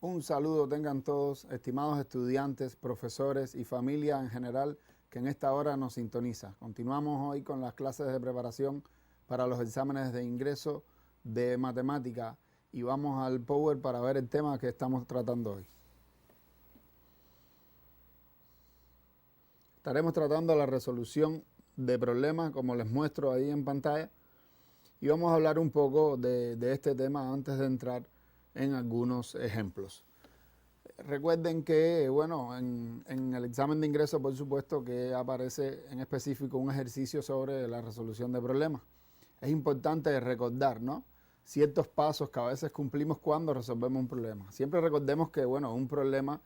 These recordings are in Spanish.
Un saludo tengan todos, estimados estudiantes, profesores y familia en general que en esta hora nos sintoniza. Continuamos hoy con las clases de preparación para los exámenes de ingreso de matemática y vamos al Power para ver el tema que estamos tratando hoy. Estaremos tratando la resolución de problemas, como les muestro ahí en pantalla, y vamos a hablar un poco de este tema antes de entrar en algunos ejemplos. Recuerden que, bueno, en el examen de ingreso, por supuesto, que aparece en específico un ejercicio sobre la resolución de problemas. Es importante recordar, ¿no?, ciertos pasos que a veces cumplimos cuando resolvemos un problema. Siempre recordemos que, bueno, un problema,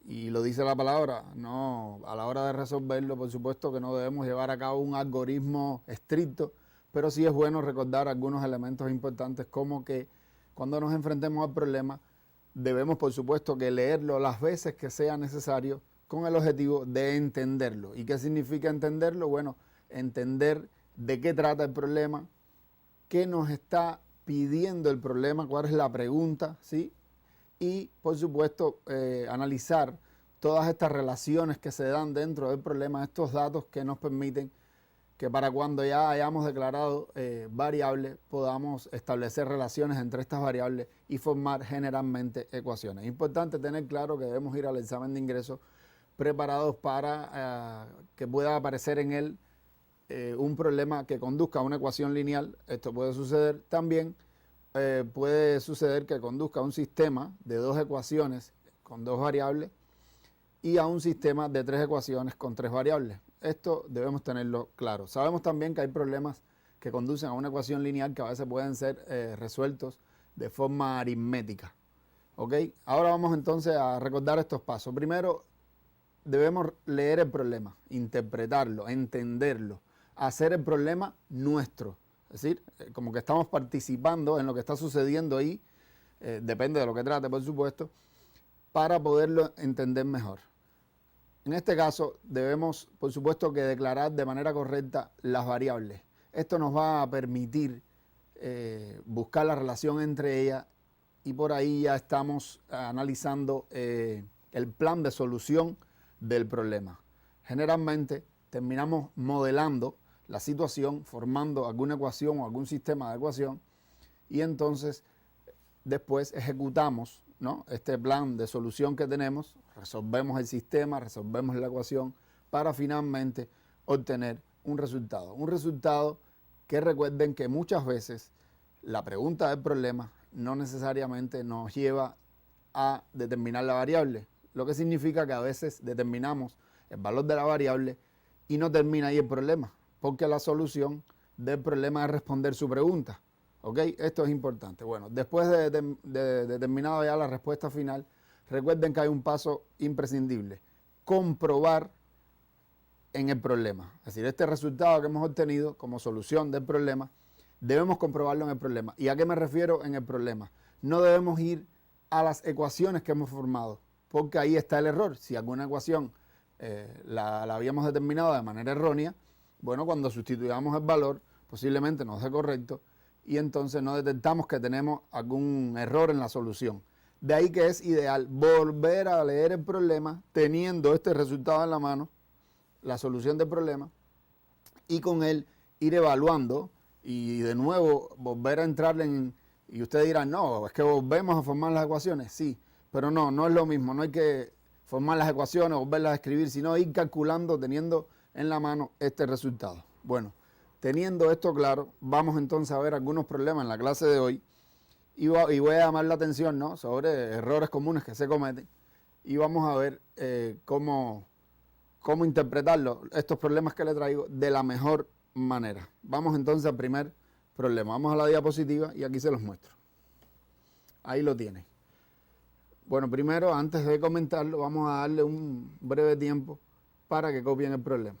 y lo dice la palabra, no, a la hora de resolverlo, por supuesto que no debemos llevar a cabo un algoritmo estricto, pero sí es bueno recordar algunos elementos importantes, como que cuando nos enfrentemos al problema, debemos, por supuesto, que leerlo las veces que sea necesario con el objetivo de entenderlo. ¿Y qué significa entenderlo? Bueno, entender de qué trata el problema, qué nos está pidiendo el problema, cuál es la pregunta, ¿sí? Y, por supuesto, analizar todas estas relaciones que se dan dentro del problema, estos datos que nos permiten que para cuando ya hayamos declarado variables, podamos establecer relaciones entre estas variables y formar generalmente ecuaciones. Es importante tener claro que debemos ir al examen de ingreso preparados para que pueda aparecer en él un problema que conduzca a una ecuación lineal. Esto puede suceder también. Puede suceder que conduzca a un sistema de dos ecuaciones con dos variables y a un sistema de tres ecuaciones con tres variables. Esto debemos tenerlo claro. Sabemos también que hay problemas que conducen a una ecuación lineal que a veces pueden ser resueltos de forma aritmética. ¿Ok? Ahora vamos entonces a recordar estos pasos. Primero, debemos leer el problema, interpretarlo, entenderlo, hacer el problema nuestro. Es decir, como que estamos participando en lo que está sucediendo ahí, depende de lo que trate, por supuesto, para poderlo entender mejor. En este caso, debemos, por supuesto, que declarar de manera correcta las variables. Esto nos va a permitir buscar la relación entre ellas y por ahí ya estamos analizando el plan de solución del problema. Generalmente terminamos modelando la situación, formando alguna ecuación o algún sistema de ecuación y entonces después ejecutamos, ¿no?, este plan de solución que tenemos, resolvemos el sistema, resolvemos la ecuación para finalmente obtener un resultado. Un resultado que recuerden que muchas veces la pregunta del problema no necesariamente nos lleva a determinar la variable, lo que significa que a veces determinamos el valor de la variable y no termina ahí el problema, porque la solución del problema es responder su pregunta. ¿Ok? Esto es importante. Bueno, después de determinado ya la respuesta final, recuerden que hay un paso imprescindible: comprobar en el problema. Es decir, este resultado que hemos obtenido como solución del problema, debemos comprobarlo en el problema. ¿Y a qué me refiero en el problema? No debemos ir a las ecuaciones que hemos formado, porque ahí está el error. Si alguna ecuación la habíamos determinado de manera errónea, bueno, cuando sustituyamos el valor, posiblemente no sea correcto, y entonces no detectamos que tenemos algún error en la solución. De ahí que es ideal volver a leer el problema teniendo este resultado en la mano, la solución del problema, y con él ir evaluando y de nuevo volver a entrar en... Y ustedes dirán, no, es que volvemos a formar las ecuaciones. Sí, pero no es lo mismo. No hay que formar las ecuaciones, volverlas a escribir, sino ir calculando, teniendo en la mano este resultado. Bueno, teniendo esto claro, vamos entonces a ver algunos problemas en la clase de hoy y voy a llamar la atención, ¿no?, sobre errores comunes que se cometen y vamos a ver cómo interpretarlo, estos problemas que le traigo, de la mejor manera. Vamos entonces al primer problema. Vamos a la diapositiva y aquí se los muestro. Ahí lo tienen. Bueno, primero, antes de comentarlo, vamos a darle un breve tiempo para que copien el problema.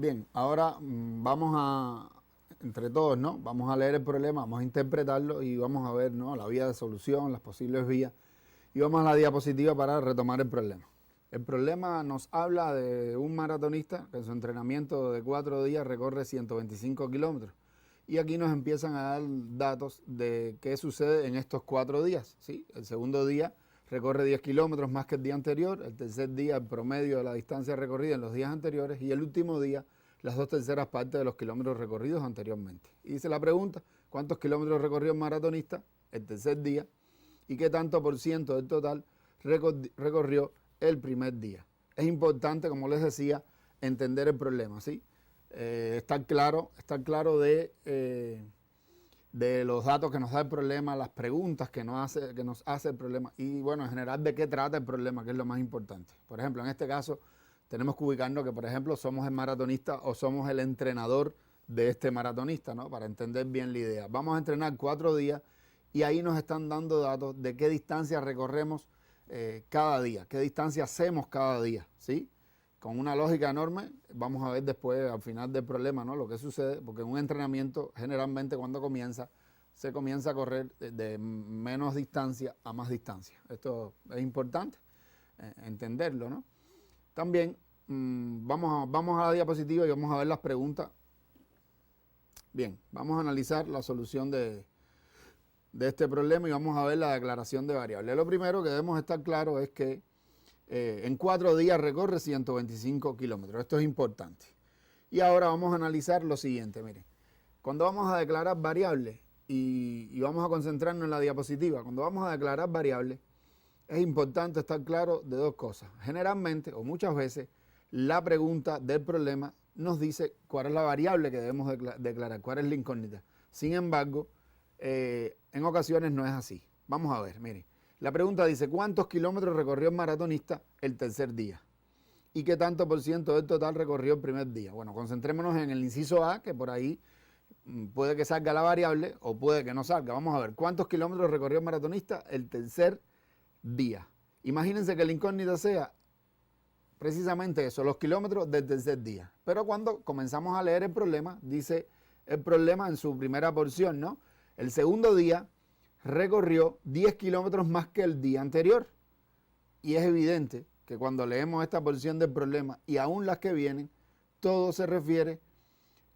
Bien, ahora vamos a, entre todos, ¿no? Vamos a leer el problema, vamos a interpretarlo y vamos a ver, ¿no?, la vía de solución, las posibles vías. Y vamos a la diapositiva para retomar el problema. El problema nos habla de un maratonista que en su entrenamiento de 4 días recorre 125 kilómetros. Y aquí nos empiezan a dar datos de qué sucede en estos 4 días, ¿sí? El segundo día recorre 10 kilómetros más que el día anterior, el tercer día el promedio de la distancia recorrida en los días anteriores y el último día las 2/3 partes de los kilómetros recorridos anteriormente. Y dice la pregunta, ¿cuántos kilómetros recorrió el maratonista el tercer día? ¿Y qué tanto por ciento del total recorrió el primer día? Es importante, como les decía, entender el problema, ¿sí? Estar claro de los datos que nos da el problema, las preguntas que nos hace el problema y, bueno, en general de qué trata el problema, que es lo más importante. Por ejemplo, en este caso, tenemos que ubicarnos que, por ejemplo, somos el maratonista o somos el entrenador de este maratonista, ¿no? Para entender bien la idea. Vamos a entrenar 4 días y ahí nos están dando datos de qué distancia recorremos cada día, qué distancia hacemos cada día, ¿sí? Con una lógica enorme, vamos a ver después al final del problema, ¿no?, lo que sucede, porque en un entrenamiento generalmente cuando se comienza a correr de menos distancia a más distancia. Esto es importante entenderlo, ¿no? También vamos a la diapositiva y vamos a ver las preguntas. Bien, vamos a analizar la solución de este problema y vamos a ver la declaración de variables. Lo primero que debemos estar claros es que en 4 días recorre 125 kilómetros. Esto es importante. Y ahora vamos a analizar lo siguiente. Miren, cuando vamos a declarar variables, y vamos a concentrarnos en la diapositiva, cuando vamos a declarar variables, es importante estar claro de 2 cosas. Generalmente, o muchas veces, la pregunta del problema nos dice cuál es la variable que debemos declarar, cuál es la incógnita. Sin embargo, en ocasiones no es así. Vamos a ver, miren. La pregunta dice, ¿cuántos kilómetros recorrió el maratonista el tercer día? ¿Y qué tanto por ciento del total recorrió el primer día? Bueno, concentrémonos en el inciso A, que por ahí puede que salga la variable o puede que no salga. Vamos a ver, ¿cuántos kilómetros recorrió el maratonista el tercer día? Imagínense que la incógnita sea precisamente eso, los kilómetros del tercer día. Pero cuando comenzamos a leer el problema, dice el problema en su primera porción, ¿no? El segundo día recorrió 10 kilómetros más que el día anterior. Y es evidente que cuando leemos esta porción del problema y aún las que vienen, todo se refiere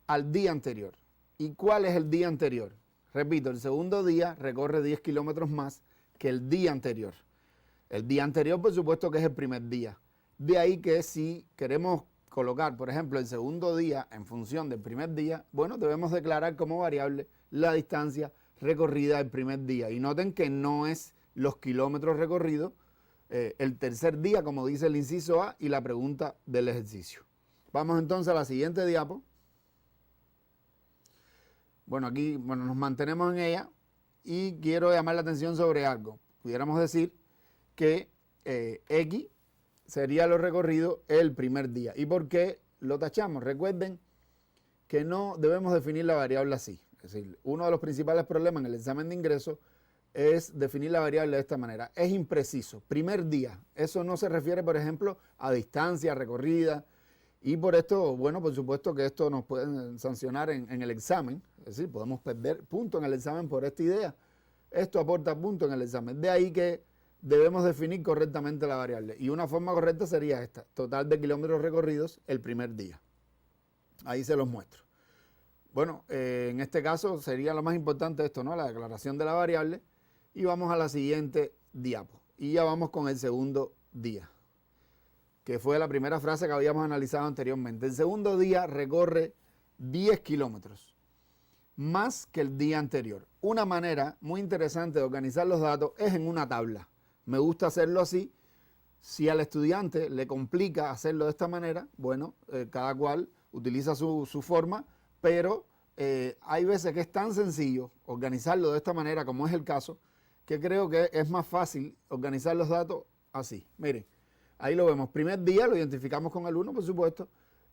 al día anterior. ¿Y cuál es el día anterior? Repito, el segundo día recorre 10 kilómetros más que el día anterior. El día anterior, por supuesto, que es el primer día. De ahí que si queremos colocar, por ejemplo, el segundo día en función del primer día, bueno, debemos declarar como variable la distancia recorrida el primer día. Y noten que no es los kilómetros recorridos el tercer día, como dice el inciso A y la pregunta del ejercicio. Vamos entonces a la siguiente diapo. Bueno, aquí nos mantenemos en ella y quiero llamar la atención sobre algo. Pudiéramos decir que X sería lo recorrido el primer día. ¿Y por qué lo tachamos? Recuerden que no debemos definir la variable así. Es decir, uno de los principales problemas en el examen de ingreso es definir la variable de esta manera. Es impreciso. Primer día. Eso no se refiere, por ejemplo, a distancia recorrida. Y por esto, bueno, por supuesto que esto nos puede sancionar en el examen. Es decir, podemos perder puntos en el examen por esta idea. Esto aporta puntos en el examen. De ahí que debemos definir correctamente la variable. Y una forma correcta sería esta. Total de kilómetros recorridos el primer día. Ahí se los muestro. Bueno, en este caso sería lo más importante esto, ¿no? La declaración de la variable. Y vamos a la siguiente diapo. Y ya vamos con el segundo día, que fue la primera frase que habíamos analizado anteriormente. El segundo día recorre 10 kilómetros, más que el día anterior. Una manera muy interesante de organizar los datos es en una tabla. Me gusta hacerlo así. Si al estudiante le complica hacerlo de esta manera, bueno, cada cual utiliza su forma, pero hay veces que es tan sencillo organizarlo de esta manera, como es el caso, que creo que es más fácil organizar los datos así. Miren, ahí lo vemos. Primer día lo identificamos con el 1, por supuesto.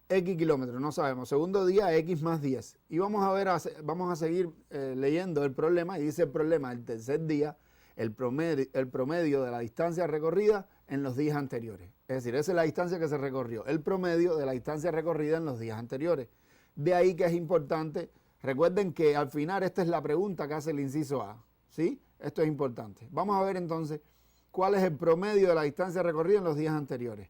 X kilómetros, no sabemos. Segundo día, X más 10. Y vamos a seguir leyendo el problema. Y dice el problema, el tercer día, el promedio de la distancia recorrida en los días anteriores. Es decir, esa es la distancia que se recorrió, el promedio de la distancia recorrida en los días anteriores. De ahí que es importante, recuerden que al final esta es la pregunta que hace el inciso A, ¿sí? Esto es importante. Vamos a ver entonces cuál es el promedio de la distancia recorrida en los días anteriores.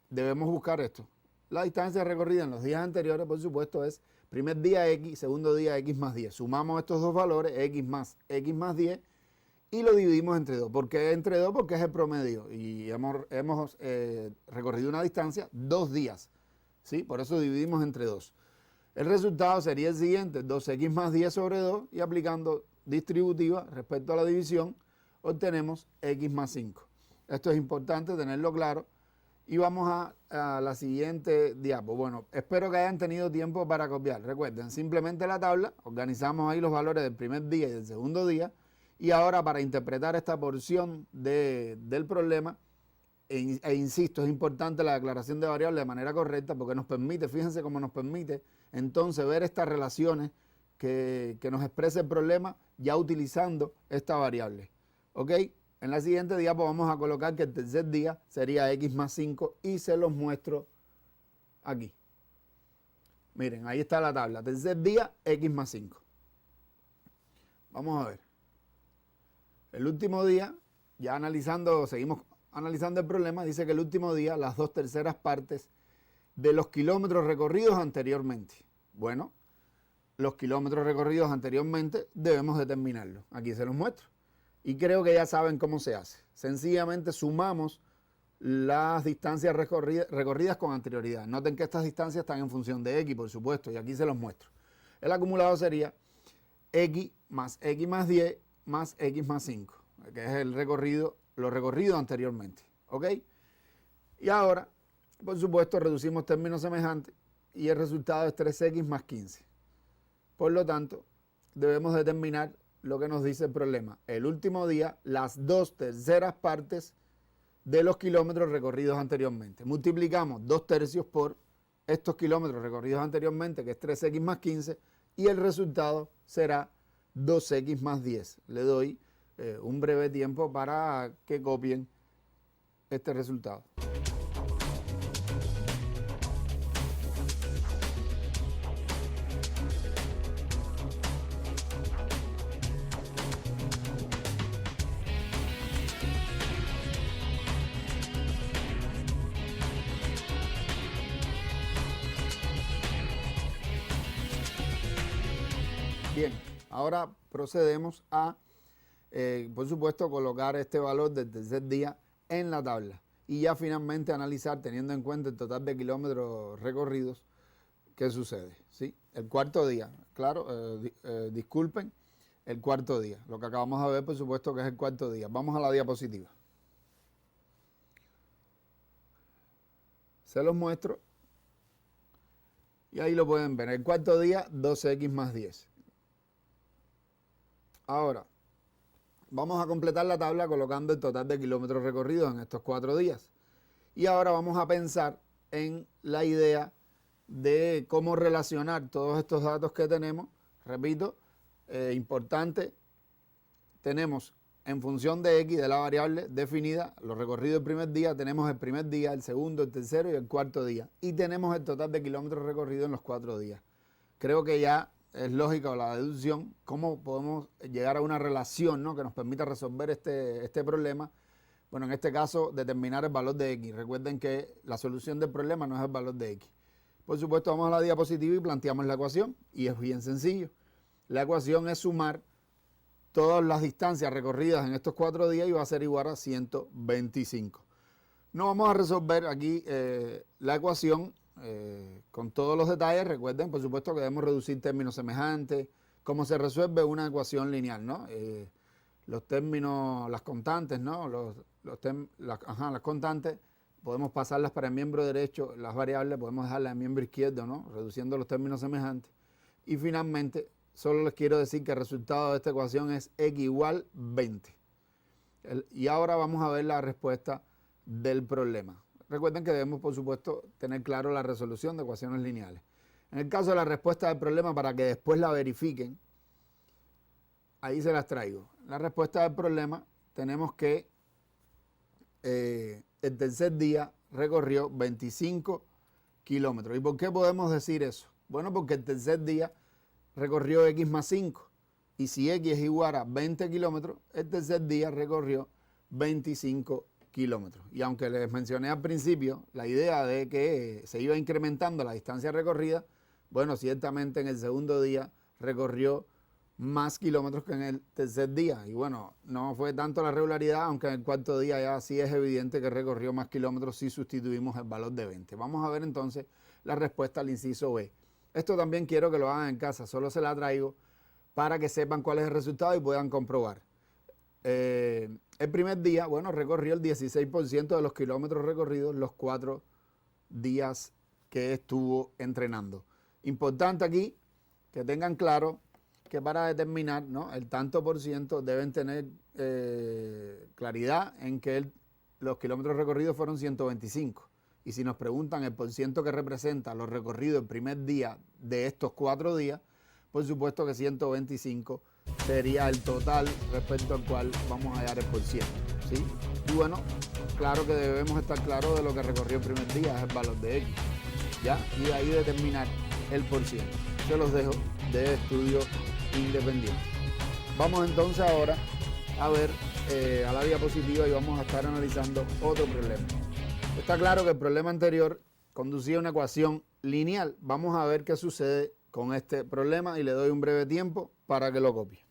Debemos buscar esto. La distancia recorrida en los días anteriores, por supuesto, es primer día X, segundo día X más 10. Sumamos estos dos valores, X más 10, y lo dividimos entre 2. ¿Por qué entre 2? Porque es el promedio. Y hemos recorrido una distancia 2 días, ¿sí? Por eso dividimos entre 2. El resultado sería el siguiente, 2X más 10 sobre 2, y aplicando distributiva respecto a la división, obtenemos X más 5. Esto es importante tenerlo claro. Y vamos a la siguiente diapo. Bueno, espero que hayan tenido tiempo para copiar. Recuerden, simplemente la tabla, organizamos ahí los valores del primer día y del segundo día. Y ahora para interpretar esta porción del problema, e insisto, es importante la declaración de variables de manera correcta porque nos permite, fíjense cómo nos permite entonces ver estas relaciones que nos expresa el problema ya utilizando esta variable. ¿Ok? En la siguiente diapo vamos a colocar que el tercer día sería X más 5 y se los muestro aquí. Miren, ahí está la tabla. Tercer día, X más 5. Vamos a ver. El último día, ya seguimos analizando el problema, dice que el último día, las 2/3 partes de los kilómetros recorridos anteriormente. Bueno, los kilómetros recorridos anteriormente debemos determinarlos. Aquí se los muestro. Y creo que ya saben cómo se hace. Sencillamente sumamos las distancias recorridas con anterioridad. Noten que estas distancias están en función de X, por supuesto, y aquí se los muestro. El acumulado sería X más 10 más X más 5, que es lo recorrido anteriormente. ¿Ok? Y ahora, por supuesto, reducimos términos semejantes y el resultado es 3X más 15. Por lo tanto, debemos determinar lo que nos dice el problema. El último día, las 2/3 partes de los kilómetros recorridos anteriormente. Multiplicamos 2/3 por estos kilómetros recorridos anteriormente, que es 3X más 15, y el resultado será 2X más 10. Le doy un breve tiempo para que copien este resultado. Bien, ahora procedemos a, por supuesto, colocar este valor del tercer día en la tabla y ya finalmente analizar, teniendo en cuenta el total de kilómetros recorridos, qué sucede, ¿sí? El cuarto día, claro, disculpen, el cuarto día. Lo que acabamos de ver, por supuesto, que es el cuarto día. Vamos a la diapositiva. Se los muestro y ahí lo pueden ver. El cuarto día, 12X más 10. Ahora, vamos a completar la tabla colocando el total de kilómetros recorridos en estos 4 días. Y ahora vamos a pensar en la idea de cómo relacionar todos estos datos que tenemos. Repito, importante, tenemos en función de X, de la variable definida, los recorridos del primer día, tenemos el primer día, el segundo, el tercero y el cuarto día. Y tenemos el total de kilómetros recorridos en los 4 días. Creo que ya es lógica la deducción, cómo podemos llegar a una relación, ¿no?, que nos permita resolver este problema. Bueno, en este caso, determinar el valor de X. Recuerden que la solución del problema no es el valor de X. Por supuesto, vamos a la diapositiva y planteamos la ecuación. Y es bien sencillo. La ecuación es sumar todas las distancias recorridas en estos 4 días y va a ser igual a 125. No vamos a resolver aquí la ecuación con todos los detalles. Recuerden, por supuesto, que debemos reducir términos semejantes, cómo se resuelve una ecuación lineal, ¿no? Los términos, las constantes, ¿no? Las constantes, podemos pasarlas para el miembro derecho, las variables podemos dejarlas en el miembro izquierdo, ¿no?, reduciendo los términos semejantes. Y finalmente, solo les quiero decir que el resultado de esta ecuación es X igual 20. Y ahora vamos a ver la respuesta del problema. Recuerden que debemos, por supuesto, tener claro la resolución de ecuaciones lineales. En el caso de la respuesta del problema, para que después la verifiquen, ahí se las traigo. la respuesta del problema tenemos que el tercer día recorrió 25 kilómetros. ¿Y por qué podemos decir eso? Bueno, porque el tercer día recorrió X más 5. Y si X es igual a 20 kilómetros, el tercer día recorrió 25 kilómetros. Y aunque les mencioné al principio la idea de que se iba incrementando la distancia recorrida, bueno, ciertamente en el segundo día recorrió más kilómetros que en el tercer día. Y bueno, no fue tanto la regularidad, aunque en el cuarto día ya sí es evidente que recorrió más kilómetros si sustituimos el valor de 20. Vamos a ver entonces la respuesta al inciso B. Esto también quiero que lo hagan en casa, solo se la traigo para que sepan cuál es el resultado y puedan comprobar. El primer día, bueno, recorrió el 16% de los kilómetros recorridos los 4 días que estuvo entrenando. Importante aquí que tengan claro que para determinar, ¿no?, el tanto por ciento deben tener claridad en que los kilómetros recorridos fueron 125. Y si nos preguntan el por ciento que representa los recorridos el primer día de estos 4 días, por supuesto que 125 sería el total respecto al cual vamos a hallar el por ciento, ¿sí? Y bueno, claro que debemos estar claros de lo que recorrió el primer día, es el valor de X, ¿ya? Y de ahí determinar el por ciento. Se los dejo de estudio independiente. Vamos entonces ahora a ver a la diapositiva y vamos a estar analizando otro problema. Está claro que el problema anterior conducía a una ecuación lineal. Vamos a ver qué sucede con este problema y le doy un breve tiempo para que lo copie.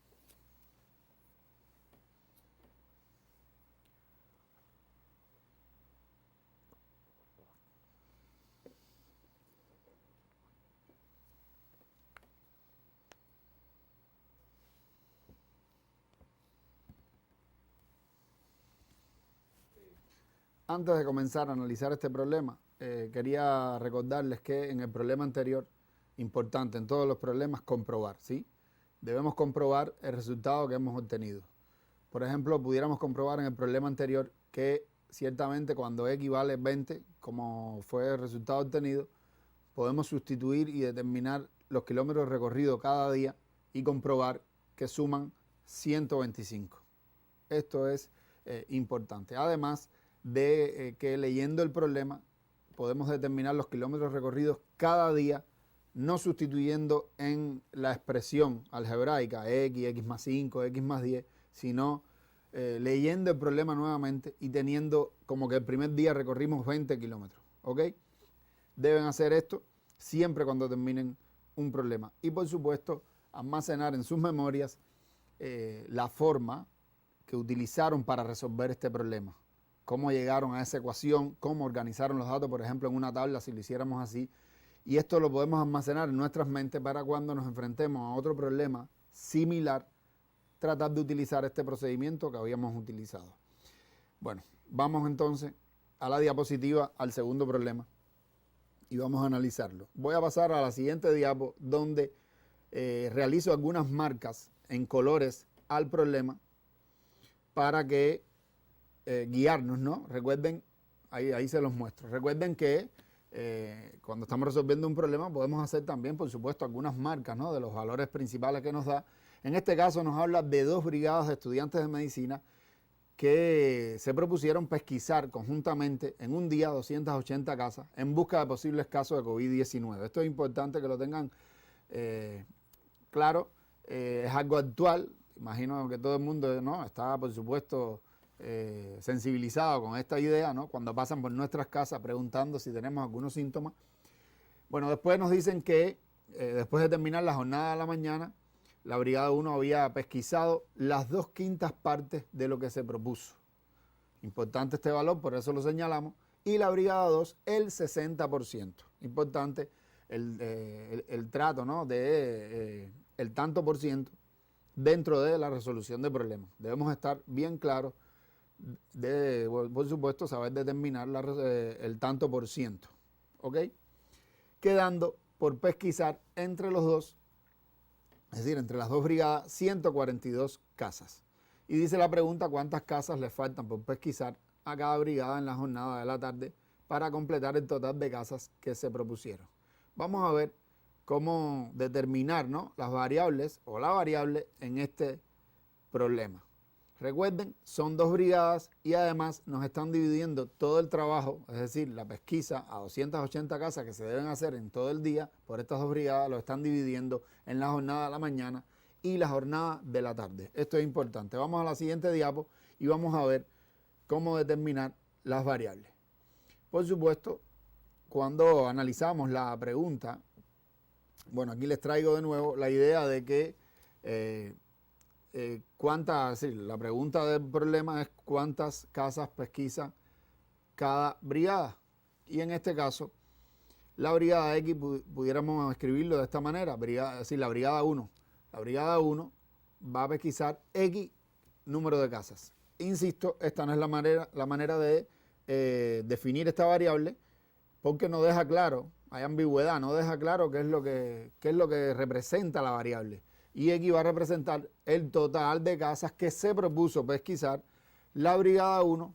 Antes de comenzar a analizar este problema, quería recordarles que en el problema anterior, importante en todos los problemas, comprobar, ¿sí? Debemos comprobar el resultado que hemos obtenido. Por ejemplo, pudiéramos comprobar en el problema anterior que ciertamente cuando X vale 20, como fue el resultado obtenido, podemos sustituir y determinar los kilómetros recorridos cada día y comprobar que suman 125. Esto es importante. Además de que leyendo el problema podemos determinar los kilómetros recorridos cada día, no sustituyendo en la expresión algebraica X más 5, X más 10, sino leyendo el problema nuevamente y teniendo como que el primer día recorrimos 20 kilómetros. ¿Ok? Deben hacer esto siempre cuando terminen un problema. Y por supuesto, almacenar en sus memorias la forma que utilizaron para resolver este problema. Cómo llegaron a esa ecuación, cómo organizaron los datos, por ejemplo, en una tabla, si lo hiciéramos así. Y esto lo podemos almacenar en nuestras mentes para cuando nos enfrentemos a otro problema similar, tratar de utilizar este procedimiento que habíamos utilizado. Bueno, vamos entonces a la diapositiva, al segundo problema, y vamos a analizarlo. Voy a pasar a la siguiente diapo, donde realizo algunas marcas en colores al problema para que guiarnos, ¿no? Recuerden, ahí se los muestro. Recuerden que cuando estamos resolviendo un problema podemos hacer también, por supuesto, algunas marcas, ¿no?, de los valores principales que nos da. En este caso nos habla de 2 brigadas de estudiantes de medicina que se propusieron pesquisar conjuntamente en un día 280 casas en busca de posibles casos de COVID-19. Esto es importante que lo tengan claro. Es algo actual. Imagino que todo el mundo, ¿no?, está, por supuesto, sensibilizado con esta idea, ¿no?, cuando pasan por nuestras casas preguntando si tenemos algunos síntomas. Bueno, después nos dicen que después de terminar la jornada de la mañana, la Brigada 1 había pesquisado las 2/5 partes de lo que se propuso. Importante este valor, por eso lo señalamos. Y la Brigada 2, el 60%. Importante el trato, ¿no?, de el tanto por ciento dentro de la resolución de problemas. Debemos estar bien claros de, por supuesto, saber determinar el tanto por ciento. ¿Ok? Quedando por pesquisar entre los dos, es decir, entre las 2 brigadas, 142 casas. Y dice la pregunta cuántas casas le faltan por pesquisar a cada brigada en la jornada de la tarde para completar el total de casas que se propusieron. Vamos a ver cómo determinar, ¿no?, las variables o la variable en este problema. Recuerden, son 2 brigadas y además nos están dividiendo todo el trabajo, es decir, la pesquisa a 280 casas que se deben hacer en todo el día por estas 2 brigadas, lo están dividiendo en la jornada de la mañana y la jornada de la tarde. Esto es importante. Vamos a la siguiente diapo y vamos a ver cómo determinar las variables. Por supuesto, cuando analizamos la pregunta, bueno, aquí les traigo de nuevo la idea de que la pregunta del problema es cuántas casas pesquisa cada brigada. Y en este caso, la brigada X pudiéramos escribirlo de esta manera, la brigada 1. La brigada 1 va a pesquisar X número de casas. Insisto, esta no es la manera de definir esta variable porque no deja claro, hay ambigüedad, no deja claro qué es lo que representa la variable. Y X va a representar el total de casas que se propuso pesquisar la brigada 1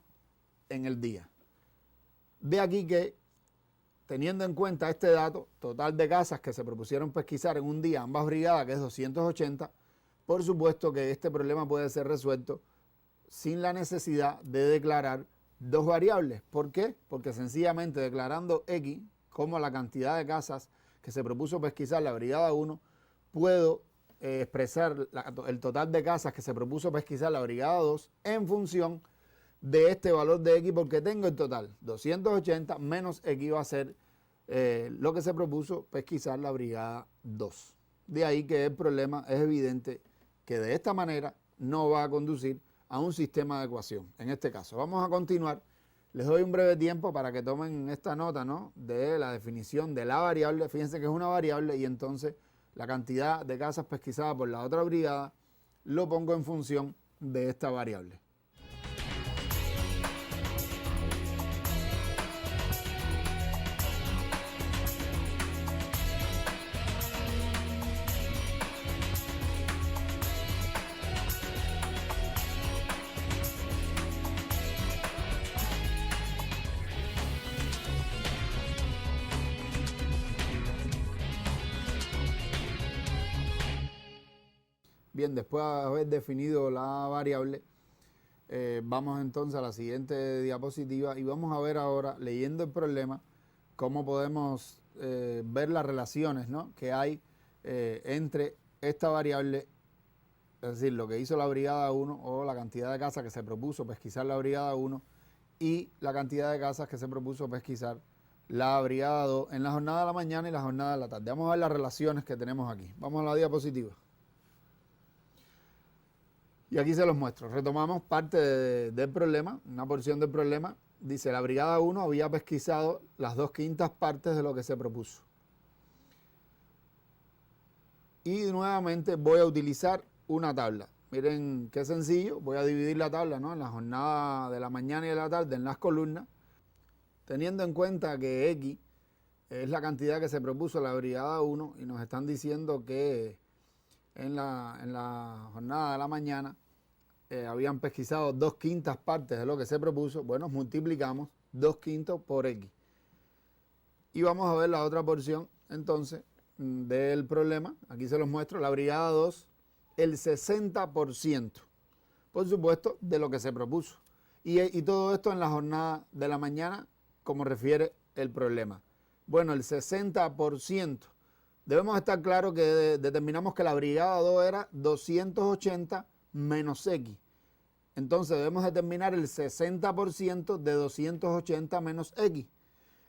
en el día. De aquí que, teniendo en cuenta este dato, total de casas que se propusieron pesquisar en un día, ambas brigadas, que es 280, por supuesto que este problema puede ser resuelto sin la necesidad de declarar 2 variables. ¿Por qué? Porque sencillamente declarando X como la cantidad de casas que se propuso pesquisar la brigada 1, puedo expresar el total de casas que se propuso pesquisar la brigada 2 en función de este valor de X, porque tengo el total 280 menos X va a ser lo que se propuso pesquisar la brigada 2. De ahí que el problema es evidente que de esta manera no va a conducir a un sistema de ecuación. En este caso, vamos a continuar. Les doy un breve tiempo para que tomen esta nota, ¿no?, de la definición de la variable. Fíjense que es una variable y entonces la cantidad de casas pesquisadas por la otra brigada lo pongo en función de esta variable. Bien, después de haber definido la variable, vamos entonces a la siguiente diapositiva y vamos a ver ahora, leyendo el problema, cómo podemos ver las relaciones, ¿no?, que hay entre esta variable, es decir, lo que hizo la brigada 1 o la cantidad de casas que se propuso pesquisar la brigada 1 y la cantidad de casas que se propuso pesquisar la brigada 2 en la jornada de la mañana y la jornada de la tarde. Vamos a ver las relaciones que tenemos aquí. Vamos a la diapositiva. Y aquí se los muestro. Retomamos parte del problema, una porción del problema. Dice, la brigada 1 había pesquisado las 2/5 partes de lo que se propuso. Y nuevamente voy a utilizar una tabla. Miren qué sencillo. Voy a dividir la tabla, ¿no?, en la jornada de la mañana y de la tarde en las columnas. Teniendo en cuenta que X es la cantidad que se propuso la brigada 1 y nos están diciendo que en la jornada de la mañana habían pesquisado 2/5 partes de lo que se propuso. Bueno, multiplicamos 2/5 por X. Y vamos a ver la otra porción entonces del problema. Aquí se los muestro. La brigada 2, el 60%, por supuesto, de lo que se propuso. Y todo esto en la jornada de la mañana, como refiere el problema. Bueno, el 60%. Debemos estar claros que determinamos que la brigada 2 era 280 menos X. Entonces debemos determinar el 60% de 280 menos X.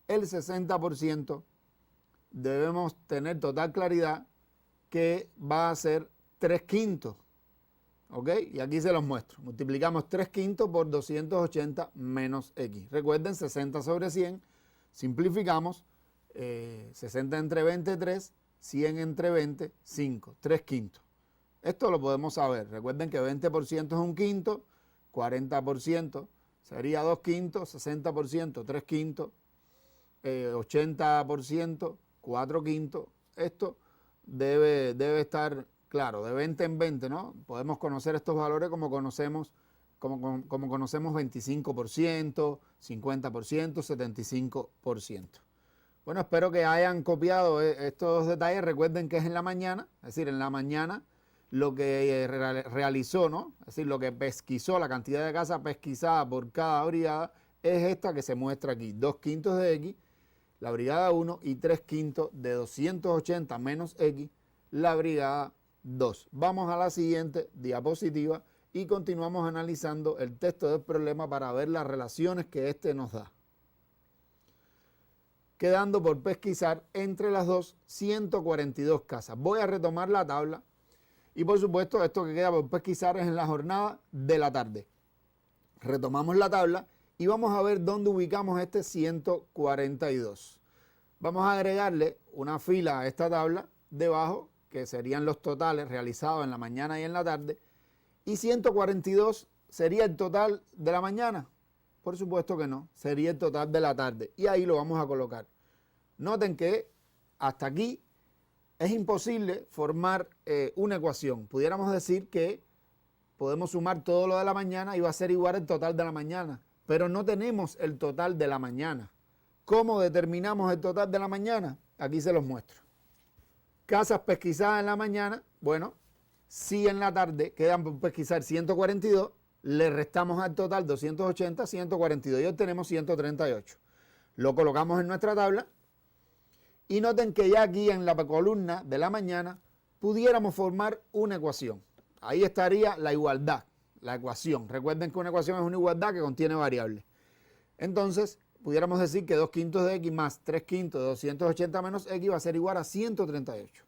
El 60% debemos tener total claridad que va a ser 3/5. ¿Ok? Y aquí se los muestro. Multiplicamos 3/5 por 280 menos X. Recuerden, 60 sobre 100. Simplificamos. 60 entre 20, 3. 100 entre 20, 5, 3/5. Esto lo podemos saber. Recuerden que 20% es 1/5, 40% sería 2/5, 60%, 3/5, 80%, 4/5. Esto debe estar claro, de 20 en 20, ¿no? Podemos conocer estos valores como conocemos 25%, 50%, 75%. Bueno, espero que hayan copiado estos detalles. Recuerden que es en la mañana, es decir, en la mañana lo que realizó, ¿no? Es decir, lo que pesquisó, la cantidad de casas pesquisadas por cada brigada, es esta que se muestra aquí, 2/5 de X, la brigada 1, y 3/5 de 280 menos X, la brigada 2. Vamos a la siguiente diapositiva y continuamos analizando el texto del problema para ver las relaciones que este nos da. Quedando por pesquisar entre las dos 142 casas. Voy a retomar la tabla y por supuesto esto que queda por pesquisar es en la jornada de la tarde. Retomamos la tabla y vamos a ver dónde ubicamos este 142. Vamos a agregarle una fila a esta tabla debajo, que serían los totales realizados en la mañana y en la tarde, y 142 sería el total de la mañana. Por supuesto que no, sería el total de la tarde, y ahí lo vamos a colocar. Noten que hasta aquí es imposible formar una ecuación. Pudiéramos decir que podemos sumar todo lo de la mañana y va a ser igual el total de la mañana, pero no tenemos el total de la mañana. ¿Cómo determinamos el total de la mañana? Aquí se los muestro. Casas pesquisadas en la mañana, bueno, si en la tarde quedan por pesquisar 142, le restamos al total 280, 142 y obtenemos 138. Lo colocamos en nuestra tabla y noten que ya aquí en la columna de la mañana pudiéramos formar una ecuación. Ahí estaría la igualdad, la ecuación. Recuerden que una ecuación es una igualdad que contiene variables. Entonces, pudiéramos decir que 2/5 de X más 3/5 de 280 menos X va a ser igual a 138.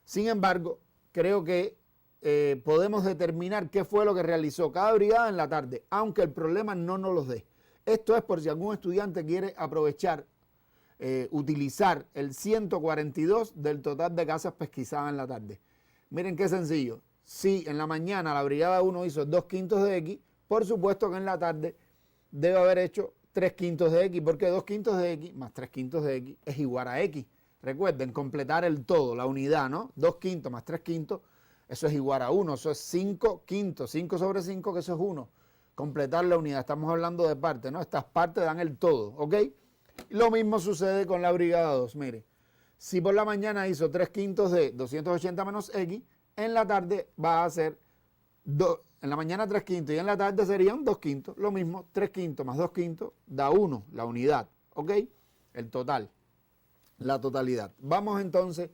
Sin embargo, creo que podemos determinar qué fue lo que realizó cada brigada en la tarde, aunque el problema no nos lo dé. Esto es por si algún estudiante quiere aprovechar, utilizar el 142 del total de casas pesquisadas en la tarde. Miren qué sencillo. Si en la mañana la brigada 1 hizo 2/5 de X, por supuesto que en la tarde debe haber hecho 3/5 de X, porque 2/5 de X más 3/5 de X es igual a X. Recuerden, completar el todo, la unidad, ¿no? 2/5 más 3/5, eso es igual a 1, eso es 5/5, 5 sobre 5, que eso es 1. Completar la unidad, estamos hablando de partes, ¿no? Estas partes dan el todo, ¿ok? Lo mismo sucede con la brigada 2, mire. Si por la mañana hizo 3/5 de 280 menos X, en la tarde va a ser en la mañana 3/5 y en la tarde serían 2/5. Lo mismo, 3/5 más 2/5 da 1, la unidad, ¿ok? El total, la totalidad. Vamos entonces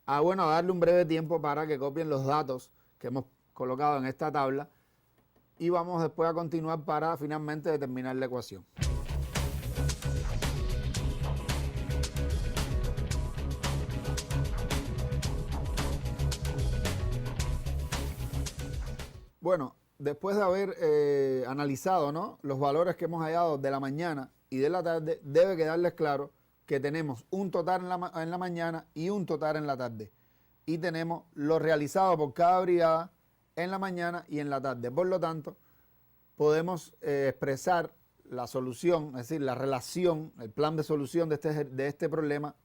a darle un breve tiempo para que copien los datos que hemos colocado en esta tabla y vamos después a continuar para finalmente determinar la ecuación. Bueno, después de haber analizado, ¿no?, los valores que hemos hallado de la mañana y de la tarde, debe quedarles claro que tenemos un total en la mañana y un total en la tarde. Y tenemos lo realizado por cada brigada en la mañana y en la tarde. Por lo tanto, podemos expresar la solución, es decir, la relación, el plan de solución de este problema,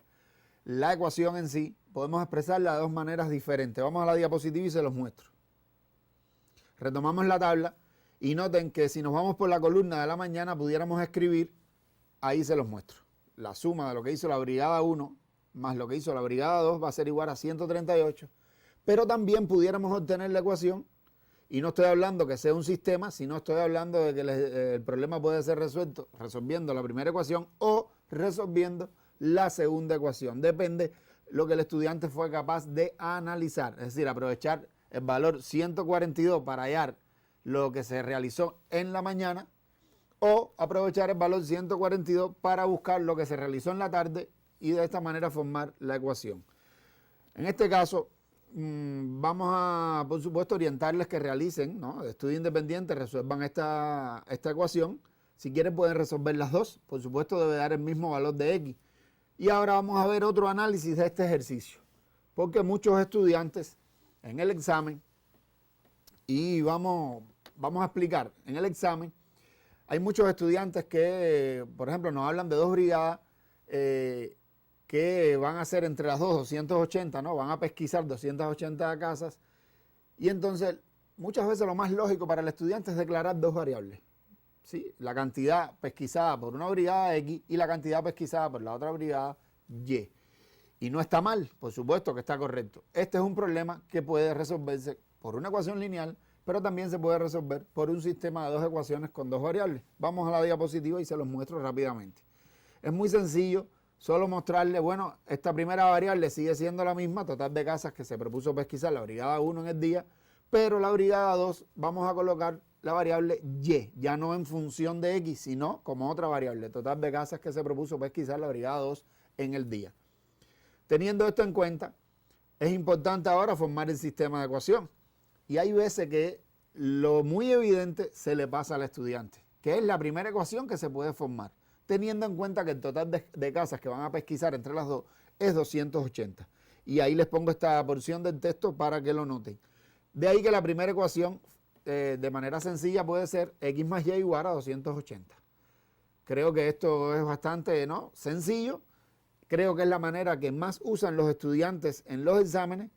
la ecuación en sí, podemos expresarla de dos maneras diferentes. Vamos a la diapositiva y se los muestro. Retomamos la tabla y noten que si nos vamos por la columna de la mañana pudiéramos escribir, ahí se los muestro. La suma de lo que hizo la brigada 1 más lo que hizo la brigada 2 va a ser igual a 138, pero también pudiéramos obtener la ecuación, y no estoy hablando que sea un sistema, sino estoy hablando de que el problema puede ser resuelto resolviendo la primera ecuación o resolviendo la segunda ecuación. Depende lo que el estudiante fue capaz de analizar, es decir, aprovechar el valor 142 para hallar lo que se realizó en la mañana o aprovechar el valor 142 para buscar lo que se realizó en la tarde y de esta manera formar la ecuación. En este caso, vamos a, por supuesto, orientarles que realicen, ¿no?, de estudio independiente, resuelvan esta ecuación. Si quieren pueden resolver las dos, por supuesto debe dar el mismo valor de X. Y ahora vamos a ver otro análisis de este ejercicio, porque muchos estudiantes en el examen, y vamos a explicar, en el examen hay muchos estudiantes que, por ejemplo, nos hablan de dos brigadas que van a ser entre las dos 280, ¿no? Van a pesquisar 280 casas, y entonces muchas veces lo más lógico para el estudiante es declarar dos variables, ¿sí? La cantidad pesquisada por una brigada X y la cantidad pesquisada por la otra brigada Y. Y no está mal, por supuesto que está correcto. Este es un problema que puede resolverse por una ecuación lineal, pero también se puede resolver por un sistema de dos ecuaciones con dos variables. Vamos a la diapositiva y se los muestro rápidamente. Es muy sencillo, solo mostrarle, bueno, esta primera variable sigue siendo la misma, total de casas que se propuso pesquisar la brigada 1 en el día, pero la brigada 2 vamos a colocar la variable Y, ya no en función de X, sino como otra variable, total de casas que se propuso pesquisar la brigada 2 en el día. Teniendo esto en cuenta, es importante ahora formar el sistema de ecuación. Y hay veces que lo muy evidente se le pasa al estudiante, que es la primera ecuación que se puede formar, teniendo en cuenta que el total de casas que van a pesquisar entre las dos es 280. Y ahí les pongo esta porción del texto para que lo noten. De ahí que la primera ecuación, de manera sencilla, puede ser x más y igual a 280. Creo que esto es bastante sencillo. Creo que es la manera que más usan los estudiantes en los exámenes.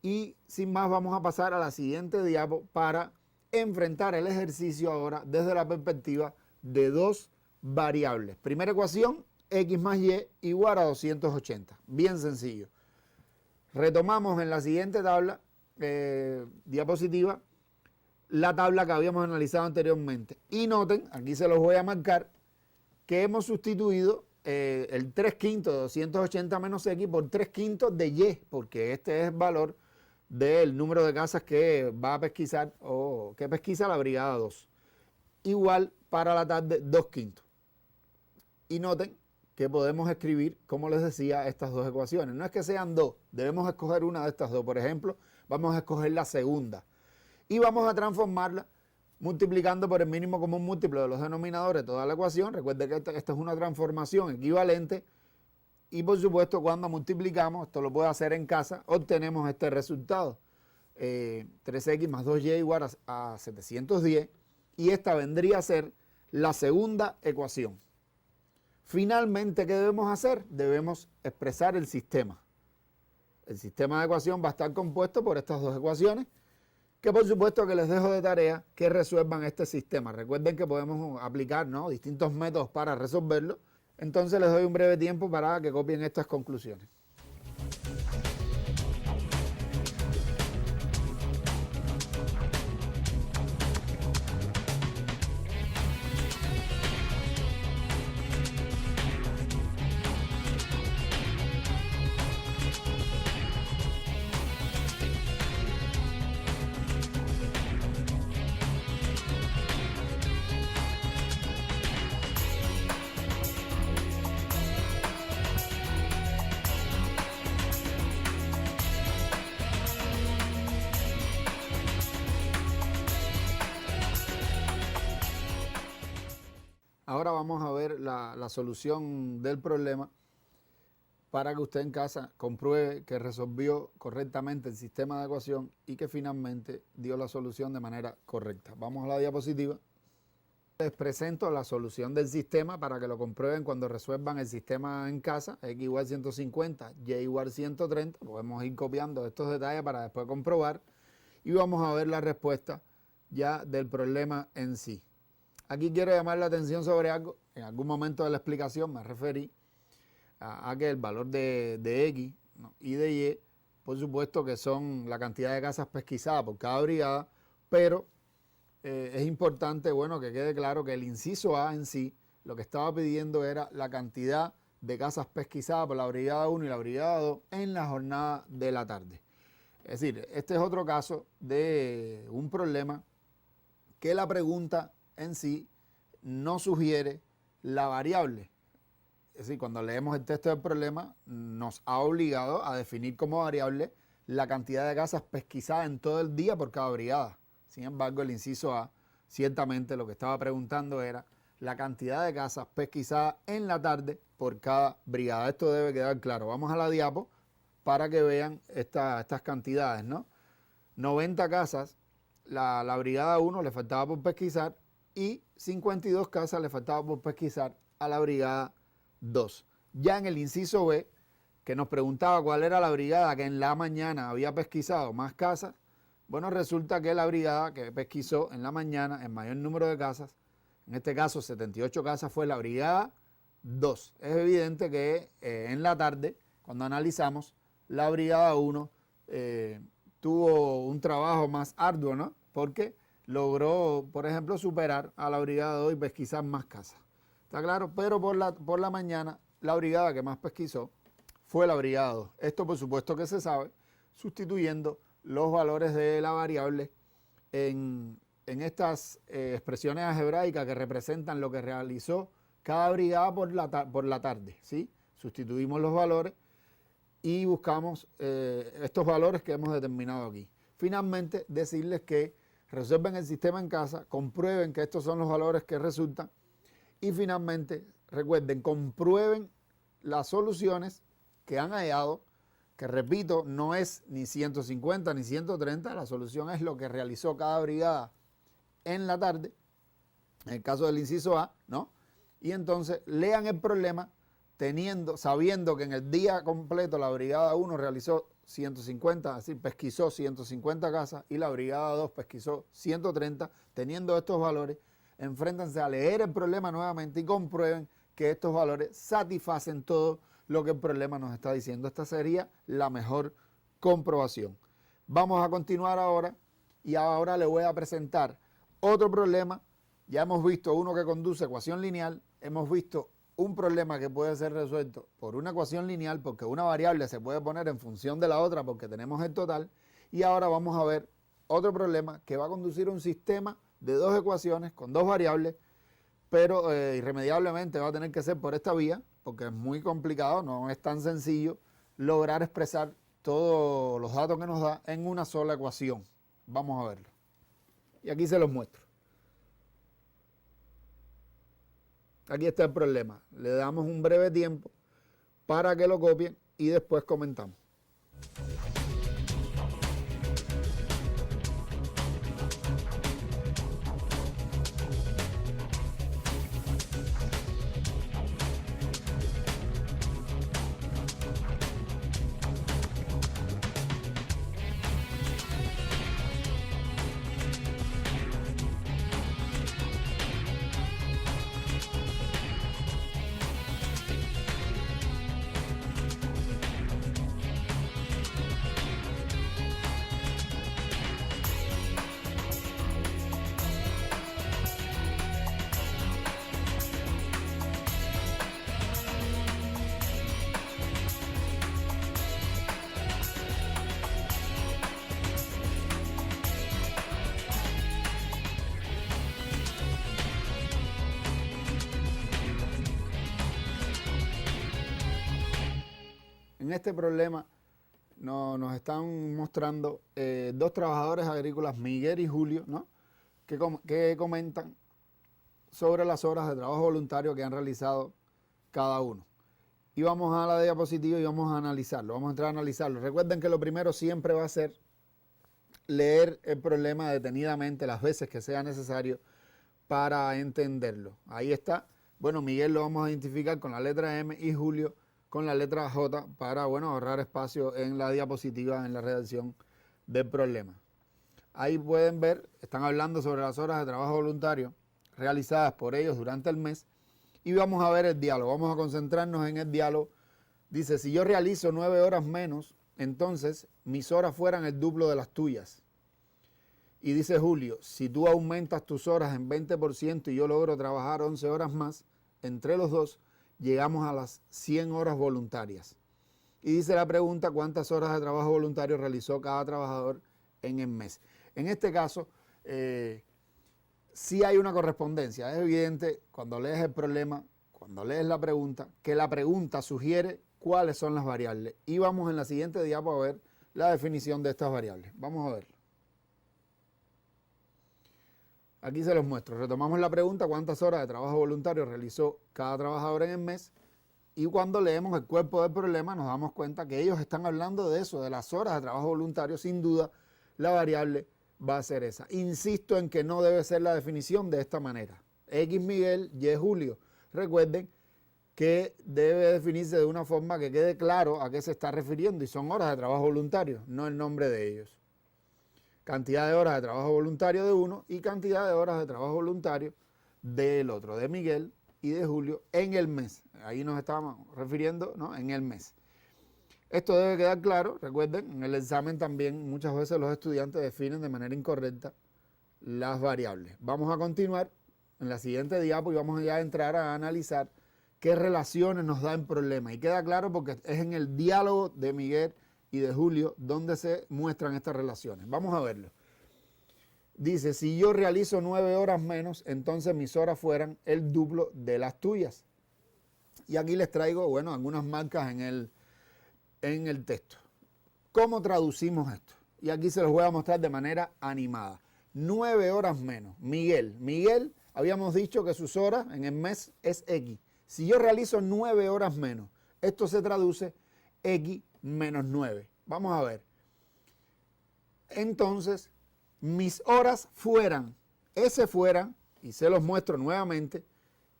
Y sin más vamos a pasar a la siguiente diapo para enfrentar el ejercicio ahora desde la perspectiva de dos variables. Primera ecuación, x más y igual a 280. Bien sencillo. Retomamos en la siguiente tabla, diapositiva, la tabla que habíamos analizado anteriormente. Y noten, aquí se los voy a marcar, que hemos sustituido el 3/5 de 280 menos x por 3/5 de y, porque este es el valor del número de casas que va a pesquisar o que pesquisa la brigada 2. Igual para la tarde 2/5. Y noten que podemos escribir, como les decía, estas dos ecuaciones. No es que sean dos, debemos escoger una de estas dos. Por ejemplo, vamos a escoger la segunda. Y vamos a transformarla multiplicando por el mínimo común múltiplo de los denominadores toda la ecuación. Recuerden que esta es una transformación equivalente. Y por supuesto, cuando multiplicamos, esto lo puede hacer en casa, obtenemos este resultado. 3x más 2y igual a 710. Y esta vendría a ser la segunda ecuación. Finalmente, ¿qué debemos hacer? Debemos expresar el sistema. El sistema de ecuación va a estar compuesto por estas dos ecuaciones, que por supuesto que les dejo de tarea que resuelvan este sistema. Recuerden que podemos aplicar distintos métodos para resolverlo. Entonces les doy un breve tiempo para que copien estas conclusiones. Ahora vamos a ver la solución del problema para que usted en casa compruebe que resolvió correctamente el sistema de ecuación y que finalmente dio la solución de manera correcta. Vamos a la diapositiva. Les presento la solución del sistema para que lo comprueben cuando resuelvan el sistema en casa. X igual 150, Y igual 130. Podemos ir copiando estos detalles para después comprobar. Y vamos a ver la respuesta ya del problema en sí. Aquí quiero llamar la atención sobre algo. En algún momento de la explicación me referí a que el valor de X y de Y, por supuesto que son la cantidad de casas pesquisadas por cada brigada, pero es importante, que quede claro que el inciso A en sí, lo que estaba pidiendo era la cantidad de casas pesquisadas por la brigada 1 y la brigada 2 en la jornada de la tarde. Es decir, este es otro caso de un problema que la pregunta en sí no sugiere la variable. Es decir, cuando leemos el texto del problema, nos ha obligado a definir como variable la cantidad de casas pesquisadas en todo el día por cada brigada. Sin embargo, el inciso A, ciertamente lo que estaba preguntando era la cantidad de casas pesquisadas en la tarde por cada brigada. Esto debe quedar claro. Vamos a la diapo para que vean estas cantidades, 90 casas, la brigada 1 le faltaba por pesquisar, y 52 casas le faltaba por pesquisar a la brigada 2. Ya en el inciso B, que nos preguntaba cuál era la brigada que en la mañana había pesquisado más casas, resulta que la brigada que pesquisó en la mañana el mayor número de casas, en este caso 78 casas, fue la brigada 2. Es evidente que en la tarde, cuando analizamos, la brigada 1 tuvo un trabajo más arduo, ¿no? Porque logró, por ejemplo, superar a la brigada 2 y pesquisar más casas. ¿Está claro? Pero por la mañana, la brigada que más pesquisó fue la brigada 2. Esto, por supuesto, que se sabe, sustituyendo los valores de la variable en estas expresiones algebraicas que representan lo que realizó cada brigada por la tarde, ¿sí? Sustituimos los valores y buscamos estos valores que hemos determinado aquí. Finalmente, decirles que resuelven el sistema en casa, comprueben que estos son los valores que resultan y finalmente, recuerden, comprueben las soluciones que han hallado, que repito, no es ni 150 ni 130, la solución es lo que realizó cada brigada en la tarde, en el caso del inciso A, ¿no? Y entonces lean el problema sabiendo que en el día completo la brigada 1 realizó 150, es decir, pesquisó 150 casas y la brigada 2 pesquisó 130, teniendo estos valores, enfréntanse a leer el problema nuevamente y comprueben que estos valores satisfacen todo lo que el problema nos está diciendo. Esta sería la mejor comprobación. Vamos a continuar ahora y ahora le voy a presentar otro problema. Ya hemos visto uno que conduce a ecuación lineal, hemos visto un problema que puede ser resuelto por una ecuación lineal porque una variable se puede poner en función de la otra porque tenemos el total, y ahora vamos a ver otro problema que va a conducir a un sistema de dos ecuaciones con dos variables, pero irremediablemente va a tener que ser por esta vía porque es muy complicado, no es tan sencillo lograr expresar todos los datos que nos da en una sola ecuación. Vamos a verlo. Y aquí se los muestro. Aquí está el problema. Le damos un breve tiempo para que lo copien y después comentamos. En este problema nos están mostrando dos trabajadores agrícolas, Miguel y Julio, ¿no? que comentan sobre las horas de trabajo voluntario que han realizado cada uno. Y vamos a la diapositiva y vamos a analizarlo, vamos a entrar a analizarlo. Recuerden que lo primero siempre va a ser leer el problema detenidamente las veces que sea necesario para entenderlo. Ahí está. Bueno, Miguel lo vamos a identificar con la letra M y Julio con la letra J para, bueno, ahorrar espacio en la diapositiva, en la redacción del problema. Ahí pueden ver, están hablando sobre las horas de trabajo voluntario realizadas por ellos durante el mes y vamos a ver el diálogo, vamos a concentrarnos en el diálogo. Dice, si yo realizo 9 horas menos, entonces mis horas fueran el duplo de las tuyas. Y dice Julio, si tú aumentas tus horas en 20% y yo logro trabajar 11 horas más, entre los dos llegamos a las 100 horas voluntarias. Y dice la pregunta, ¿cuántas horas de trabajo voluntario realizó cada trabajador en el mes? En este caso, sí hay una correspondencia. Es evidente cuando lees el problema, cuando lees la pregunta, que la pregunta sugiere cuáles son las variables. Y vamos en la siguiente diapo a ver la definición de estas variables. Vamos a verlo. Aquí se los muestro. Retomamos la pregunta, ¿cuántas horas de trabajo voluntario realizó cada trabajador en el mes? Y cuando leemos el cuerpo del problema nos damos cuenta que ellos están hablando de eso, de las horas de trabajo voluntario. Sin duda, la variable va a ser esa. Insisto en que no debe ser la definición de esta manera. X Miguel, Y Julio. Recuerden que debe definirse de una forma que quede claro a qué se está refiriendo y son horas de trabajo voluntario, no el nombre de ellos. Cantidad de horas de trabajo voluntario de uno y cantidad de horas de trabajo voluntario del otro, de Miguel y de Julio en el mes. Ahí nos estábamos refiriendo, ¿no? En el mes. Esto debe quedar claro. Recuerden, en el examen también muchas veces los estudiantes definen de manera incorrecta las variables. Vamos a continuar en la siguiente diapo y vamos ya a entrar a analizar qué relaciones nos da el problema. Y queda claro porque es en el diálogo de Miguel y de Julio donde se muestran estas relaciones. Vamos a verlo. Dice, si yo realizo 9 horas menos, entonces mis horas fueran el duplo de las tuyas. Y aquí les traigo, bueno, algunas marcas en el texto. ¿Cómo traducimos esto? Y aquí se los voy a mostrar de manera animada. 9 horas menos. Miguel, habíamos dicho que sus horas en el mes es X. Si yo realizo 9 horas menos, esto se traduce X menos 9. Vamos a ver. Entonces, mis horas fueran, ese fueran, y se los muestro nuevamente,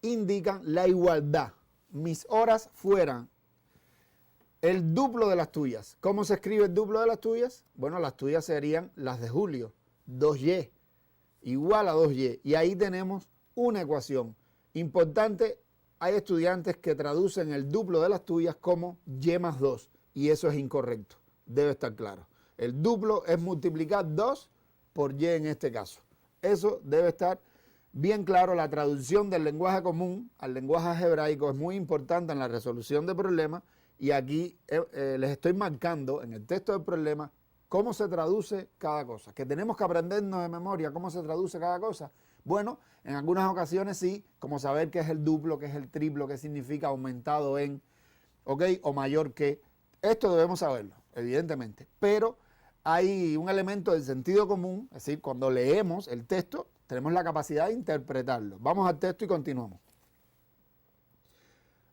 indican la igualdad. Mis horas fueran el duplo de las tuyas. ¿Cómo se escribe el duplo de las tuyas? Bueno, las tuyas serían las de Julio. 2y igual a 2y. Y ahí tenemos una ecuación. Importante, hay estudiantes que traducen el duplo de las tuyas como y más 2. Y eso es incorrecto. Debe estar claro. El duplo es multiplicar 2 por y en este caso. Eso debe estar bien claro. La traducción del lenguaje común al lenguaje algebraico es muy importante en la resolución de problemas. Y aquí les estoy marcando en el texto del problema cómo se traduce cada cosa. Que tenemos que aprendernos de memoria cómo se traduce cada cosa. Bueno, en algunas ocasiones sí, como saber qué es el duplo, qué es el triplo, qué significa aumentado en, ¿ok? O mayor que. Esto debemos saberlo, evidentemente. Pero hay un elemento del sentido común, es decir, cuando leemos el texto, tenemos la capacidad de interpretarlo. Vamos al texto y continuamos.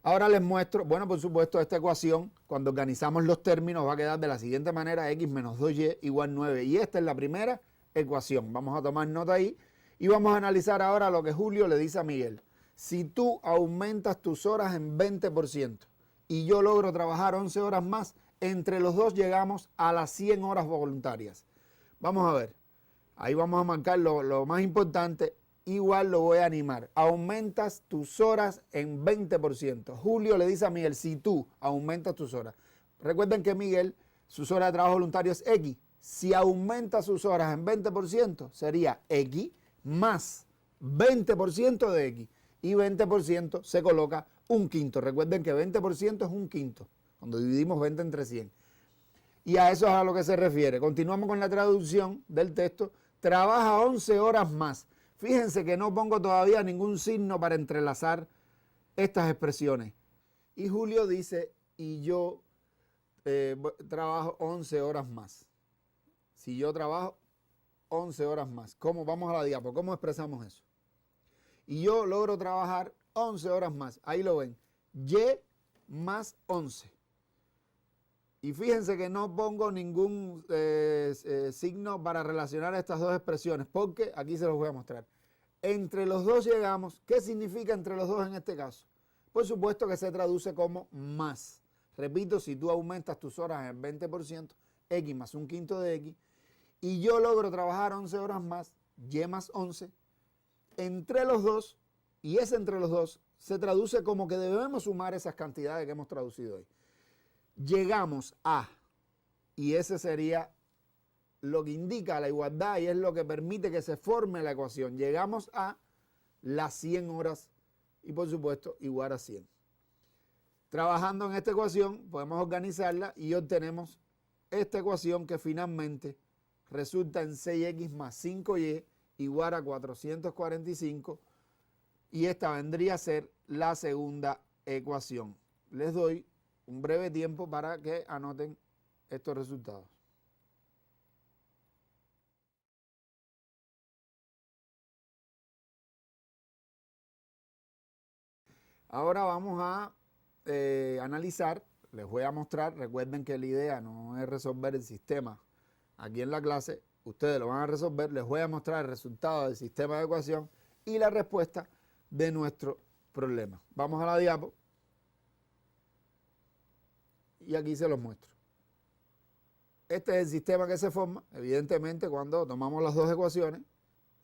Ahora les muestro, bueno, por supuesto, esta ecuación, cuando organizamos los términos, va a quedar de la siguiente manera, x menos 2y igual 9. Y esta es la primera ecuación. Vamos a tomar nota ahí y vamos a analizar ahora lo que Julio le dice a Miguel. Si tú aumentas tus horas en 20% y yo logro trabajar 11 horas más, entre los dos llegamos a las 100 horas voluntarias. Vamos a ver, ahí vamos a marcar lo más importante. Igual lo voy a animar. Aumentas tus horas en 20%. Julio le dice a Miguel, si tú aumentas tus horas. Recuerden que Miguel, sus horas de trabajo voluntario es X. Si aumenta sus horas en 20%, sería X más 20% de X. Y 20% se coloca un quinto. Recuerden que 20% es un quinto, cuando dividimos 20 entre 100. Y a eso es a lo que se refiere. Continuamos con la traducción del texto. Trabaja 11 horas más. Fíjense que no pongo todavía ningún signo para entrelazar estas expresiones. Y Julio dice, y yo trabajo 11 horas más. Si yo trabajo 11 horas más. ¿Cómo? Vamos a la diapo. ¿Cómo expresamos eso? Y yo logro trabajar 11 horas más. Ahí lo ven. Y más 11. Y fíjense que no pongo ningún signo para relacionar estas dos expresiones, porque aquí se los voy a mostrar. Entre los dos llegamos. ¿Qué significa entre los dos en este caso? Por supuesto que se traduce como más. Repito, si tú aumentas tus horas en 20%, X más un quinto de X, y yo logro trabajar 11 horas más, Y más 11, entre los dos, y ese entre los dos se traduce como que debemos sumar esas cantidades que hemos traducido hoy. Llegamos a, y ese sería lo que indica la igualdad y es lo que permite que se forme la ecuación. Llegamos a las 100 horas y por supuesto igual a 100. Trabajando en esta ecuación podemos organizarla y obtenemos esta ecuación que finalmente resulta en 6x más 5y igual a 445 y esta vendría a ser la segunda ecuación. Les doy un breve tiempo para que anoten estos resultados. Ahora vamos a analizar, les voy a mostrar, recuerden que la idea no es resolver el sistema aquí en la clase, ustedes lo van a resolver, les voy a mostrar el resultado del sistema de ecuación y la respuesta de nuestro problema. Vamos a la diapo. Y aquí se los muestro. Este es el sistema que se forma, evidentemente, cuando tomamos las dos ecuaciones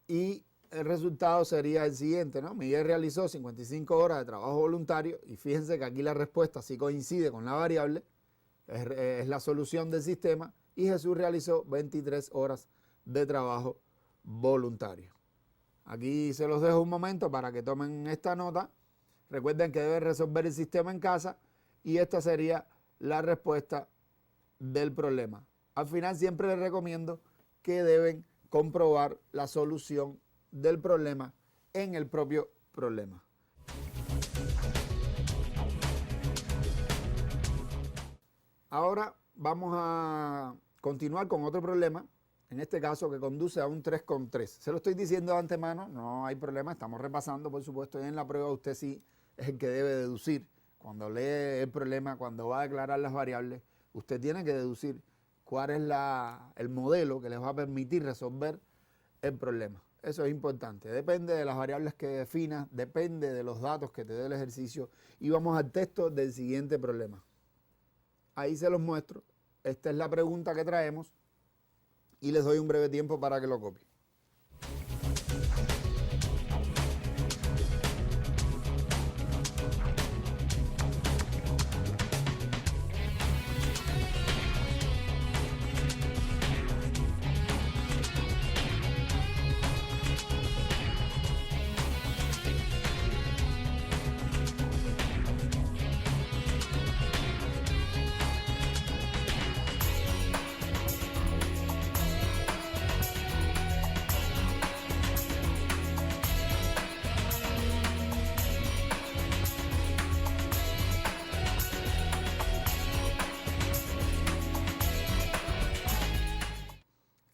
y el resultado sería el siguiente, ¿no? Miguel realizó 55 horas de trabajo voluntario y fíjense que aquí la respuesta sí coincide con la variable es la solución del sistema, y Jesús realizó 23 horas de trabajo voluntario. Aquí se los dejo un momento para que tomen esta nota. Recuerden que deben resolver el sistema en casa y esta sería la respuesta del problema. Al final siempre les recomiendo que deben comprobar la solución del problema en el propio problema. Ahora vamos a continuar con otro problema, en este caso que conduce a un 3,3. Se lo estoy diciendo de antemano, no hay problema, estamos repasando, por supuesto, y en la prueba usted sí es el que debe deducir. Cuando lee el problema, cuando va a declarar las variables, usted tiene que deducir cuál es el modelo que les va a permitir resolver el problema. Eso es importante. Depende de las variables que definas, depende de los datos que te dé el ejercicio. Y vamos al texto del siguiente problema. Ahí se los muestro. Esta es la pregunta que traemos y les doy un breve tiempo para que lo copien.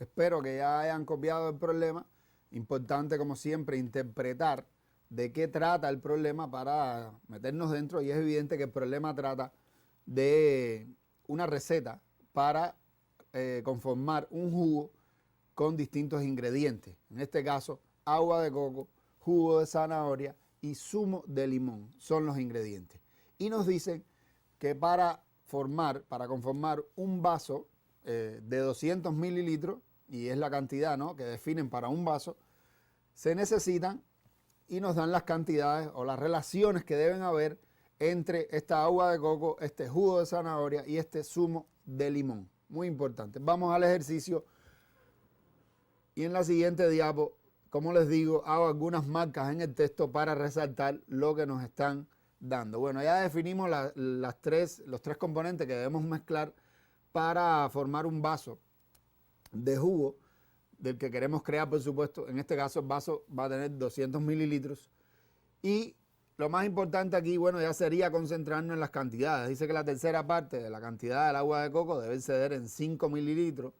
Espero que ya hayan copiado el problema. Importante, como siempre, interpretar de qué trata el problema para meternos dentro. Y es evidente que el problema trata de una receta para conformar un jugo con distintos ingredientes. En este caso, agua de coco, jugo de zanahoria y zumo de limón son los ingredientes. Y nos dicen que para conformar un vaso de 200 mililitros, y es la cantidad, ¿no?, que definen para un vaso, se necesitan y nos dan las cantidades o las relaciones que deben haber entre esta agua de coco, este jugo de zanahoria y este zumo de limón. Muy importante. Vamos al ejercicio y en la siguiente diapo, como les digo, hago algunas marcas en el texto para resaltar lo que nos están dando. Bueno, ya definimos los tres componentes que debemos mezclar para formar un vaso de jugo del que queremos crear, por supuesto. En este caso el vaso va a tener 200 mililitros y lo más importante aquí, bueno, ya sería concentrarnos en las cantidades. Dice que la tercera parte de la cantidad del agua de coco debe ceder en 5 mililitros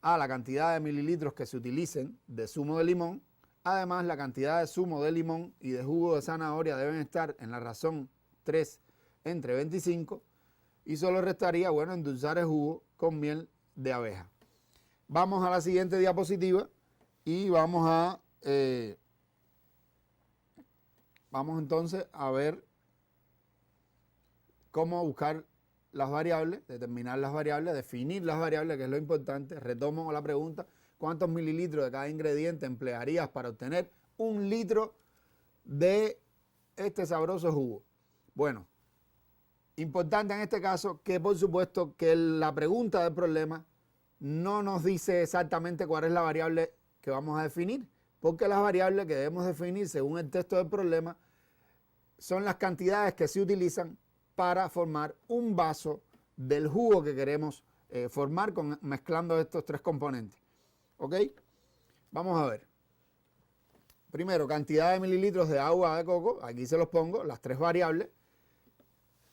a la cantidad de mililitros que se utilicen de zumo de limón. Además, la cantidad de zumo de limón y de jugo de zanahoria deben estar en la razón 3 entre 25 y solo restaría, bueno, endulzar el jugo con miel de abeja. Vamos a la siguiente diapositiva y vamos entonces a ver cómo buscar las variables, determinar las variables, definir las variables, que es lo importante. Retomo la pregunta: ¿cuántos mililitros de cada ingrediente emplearías para obtener 1 litro de este sabroso jugo? Bueno, importante en este caso que, por supuesto, que la pregunta del problema no nos dice exactamente cuál es la variable que vamos a definir, porque las variables que debemos definir según el texto del problema son las cantidades que se utilizan para formar un vaso del jugo que queremos formar mezclando estos tres componentes. ¿Ok? Vamos a ver. Primero, cantidad de mililitros de agua de coco. Aquí se los pongo, las tres variables.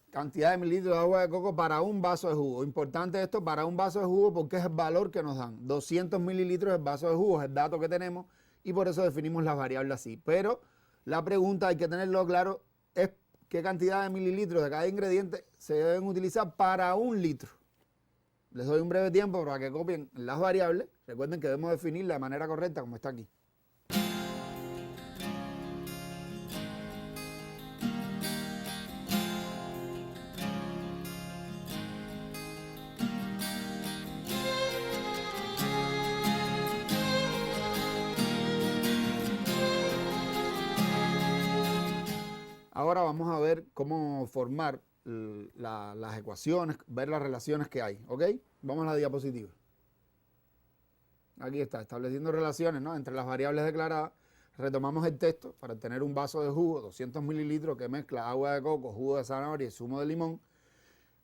Cantidad de mililitros de agua de coco para un vaso de jugo. Importante esto, para un vaso de jugo, porque es el valor que nos dan. 200 mililitros el vaso de jugo, es el dato que tenemos, y por eso definimos las variables así. Pero la pregunta, hay que tenerlo claro, es qué cantidad de mililitros de cada ingrediente se deben utilizar para 1 litro. Les doy un breve tiempo para que copien las variables. Recuerden que debemos definirla de manera correcta, como está aquí. Ahora vamos a ver cómo formar las ecuaciones, ver las relaciones que hay, ¿ok? Vamos a la diapositiva. Aquí está, estableciendo relaciones, ¿no?, entre las variables declaradas. Retomamos el texto para obtener un vaso de jugo, 200 mililitros, que mezcla agua de coco, jugo de zanahoria y zumo de limón.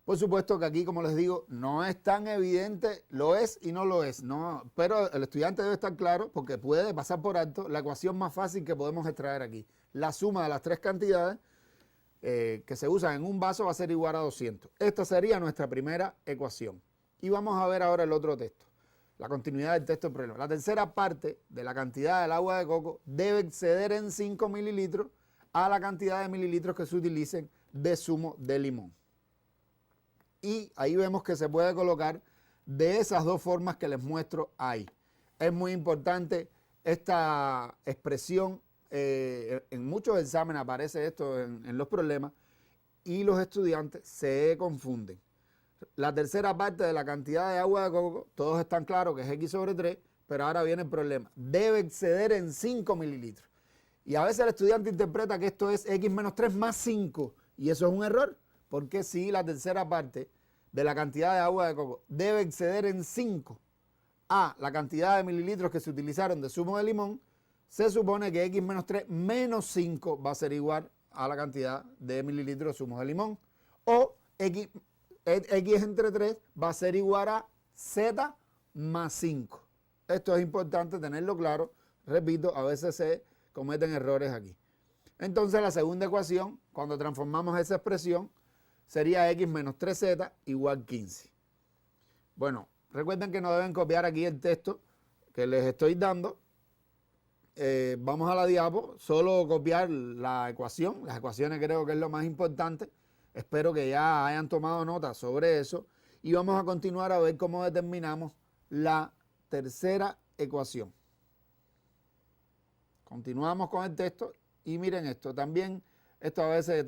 Por supuesto que aquí, como les digo, no es tan evidente, lo es y no lo es, ¿no? Pero el estudiante debe estar claro, porque puede pasar por alto la ecuación más fácil que podemos extraer aquí. La suma de las tres cantidades que se usan en un vaso va a ser igual a 200. Esta sería nuestra primera ecuación. Y vamos a ver ahora el otro texto, la continuidad del texto del problema. La tercera parte de la cantidad del agua de coco debe exceder en 5 mililitros a la cantidad de mililitros que se utilicen de zumo de limón. Y ahí vemos que se puede colocar de esas dos formas que les muestro ahí. Es muy importante esta expresión. En muchos exámenes aparece esto en los problemas y los estudiantes se confunden. La tercera parte de la cantidad de agua de coco, todos están claros que es X sobre 3, pero ahora viene el problema. Debe exceder en 5 mililitros. Y a veces el estudiante interpreta que esto es X menos 3 más 5, y eso es un error, porque si la tercera parte de la cantidad de agua de coco debe exceder en 5 a la cantidad de mililitros que se utilizaron de zumo de limón, se supone que X menos 3 menos 5 va a ser igual a la cantidad de mililitros de zumo de limón. O X entre 3 va a ser igual a Z más 5. Esto es importante tenerlo claro. Repito, a veces se cometen errores aquí. Entonces la segunda ecuación, cuando transformamos esa expresión, sería X menos 3Z igual 15. Bueno, recuerden que no deben copiar aquí el texto que les estoy dando. Vamos a la diapo, solo copiar la ecuación. Las ecuaciones creo que es lo más importante. Espero que ya hayan tomado nota sobre eso. Y vamos a continuar a ver cómo determinamos la tercera ecuación. Continuamos con el texto y miren esto. También esto a veces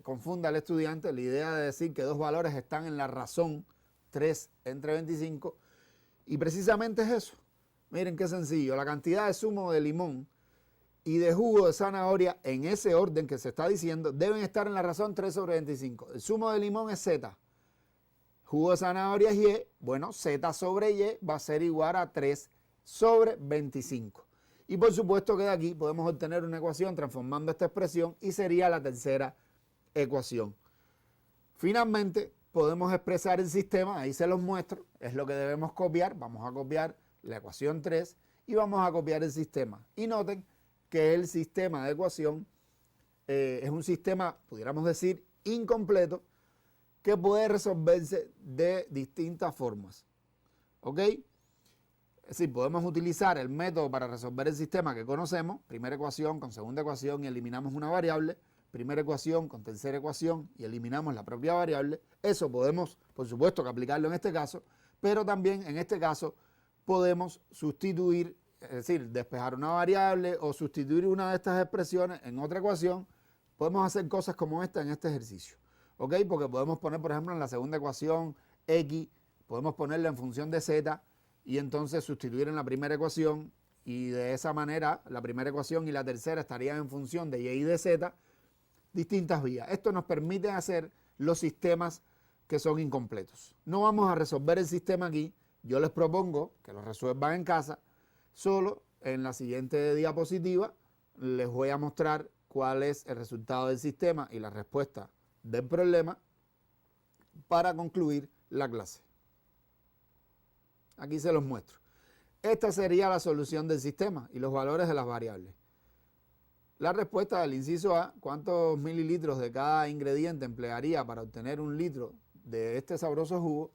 confunde al estudiante la idea de decir que dos valores están en la razón 3 entre 25. Y precisamente es eso. Miren qué sencillo. La cantidad de zumo de limón y de jugo de zanahoria en ese orden que se está diciendo deben estar en la razón 3 sobre 25. El zumo de limón es Z. Jugo de zanahoria es Y. Bueno, Z sobre Y va a ser igual a 3 sobre 25. Y por supuesto que de aquí podemos obtener una ecuación transformando esta expresión y sería la tercera ecuación. Finalmente podemos expresar el sistema, ahí se los muestro, es lo que debemos copiar. Vamos a copiar la ecuación 3 y vamos a copiar el sistema. Y noten que el sistema de ecuación es un sistema, pudiéramos decir, incompleto, que puede resolverse de distintas formas. ¿Ok? Es decir, podemos utilizar el método para resolver el sistema que conocemos, primera ecuación con segunda ecuación y eliminamos una variable, primera ecuación con tercera ecuación y eliminamos la propia variable. Eso podemos, por supuesto, que aplicarlo en este caso, pero también en este caso podemos sustituir, es decir, despejar una variable o sustituir una de estas expresiones en otra ecuación. Podemos hacer cosas como esta en este ejercicio, ¿ok? Porque podemos poner, por ejemplo, en la segunda ecuación X, podemos ponerla en función de Z y entonces sustituir en la primera ecuación y de esa manera la primera ecuación y la tercera estarían en función de Y y de Z, distintas vías. Esto nos permite hacer los sistemas que son incompletos. No vamos a resolver el sistema aquí. Yo les propongo que lo resuelvan en casa. Solo en la siguiente diapositiva les voy a mostrar cuál es el resultado del sistema y la respuesta del problema para concluir la clase. Aquí se los muestro. Esta sería la solución del sistema y los valores de las variables. La respuesta del inciso A, ¿cuántos mililitros de cada ingrediente emplearía para obtener un litro de este sabroso jugo?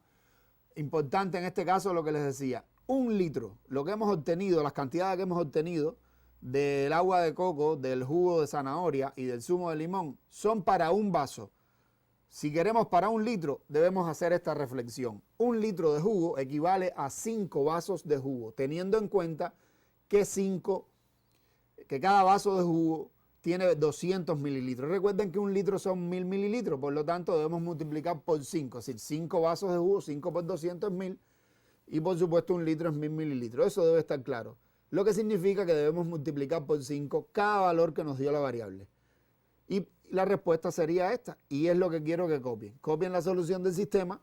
Importante en este caso lo que les decía, 1 litro, lo que hemos obtenido, las cantidades que hemos obtenido del agua de coco, del jugo de zanahoria y del zumo de limón son para un vaso. Si queremos para 1 litro, debemos hacer esta reflexión. 1 litro de jugo equivale a 5 vasos de jugo, teniendo en cuenta que cada vaso de jugo tiene 200 mililitros. Recuerden que 1 litro son 1000 mililitros, por lo tanto debemos multiplicar por 5. Es decir, 5 vasos de jugo, 5 por 200 es 1000. Y por supuesto 1 litro es 1000 mililitros. Eso debe estar claro. Lo que significa que debemos multiplicar por 5 cada valor que nos dio la variable. Y La respuesta sería esta, y es lo que quiero que copien. Copien la solución del sistema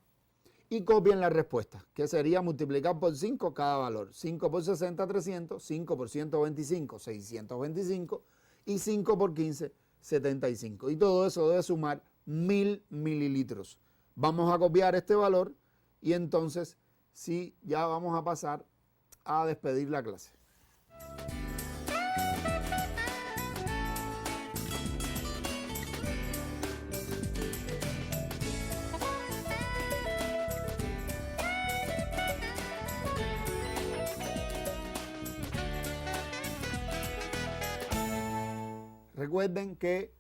y copien la respuesta, que sería multiplicar por 5 cada valor. 5 por 60, 300, 5 por 125, 625 y 5 por 15, 75. Y todo eso debe sumar 1000 mililitros. Vamos a copiar este valor y entonces sí, ya vamos a pasar a despedir la clase. Recuerden que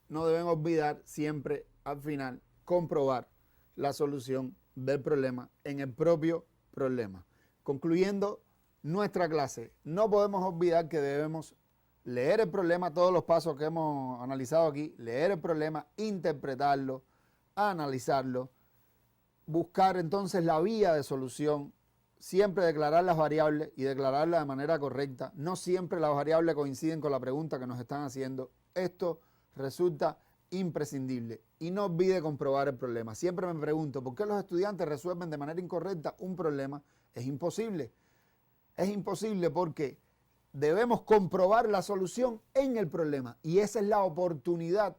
no deben olvidar siempre al final comprobar la solución del problema en el propio problema. Concluyendo nuestra clase, no podemos olvidar que debemos leer el problema, todos los pasos que hemos analizado aquí, leer el problema, interpretarlo, analizarlo, buscar entonces la vía de solución, siempre declarar las variables y declararlas de manera correcta. No siempre las variables coinciden con la pregunta que nos están haciendo. Esto resulta imprescindible. Y no olvide comprobar el problema. Siempre me pregunto, ¿por qué los estudiantes resuelven de manera incorrecta un problema? Es imposible. Es imposible porque debemos comprobar la solución en el problema. Y esa es la oportunidad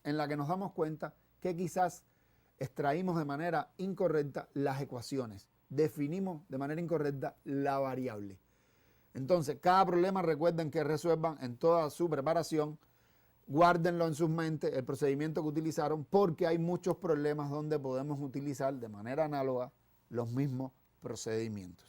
en la que nos damos cuenta que quizás extraímos de manera incorrecta las ecuaciones. Definimos de manera incorrecta la variable. Entonces, cada problema recuerden que resuelvan en toda su preparación, guárdenlo en sus mentes, el procedimiento que utilizaron, porque hay muchos problemas donde podemos utilizar de manera análoga los mismos procedimientos.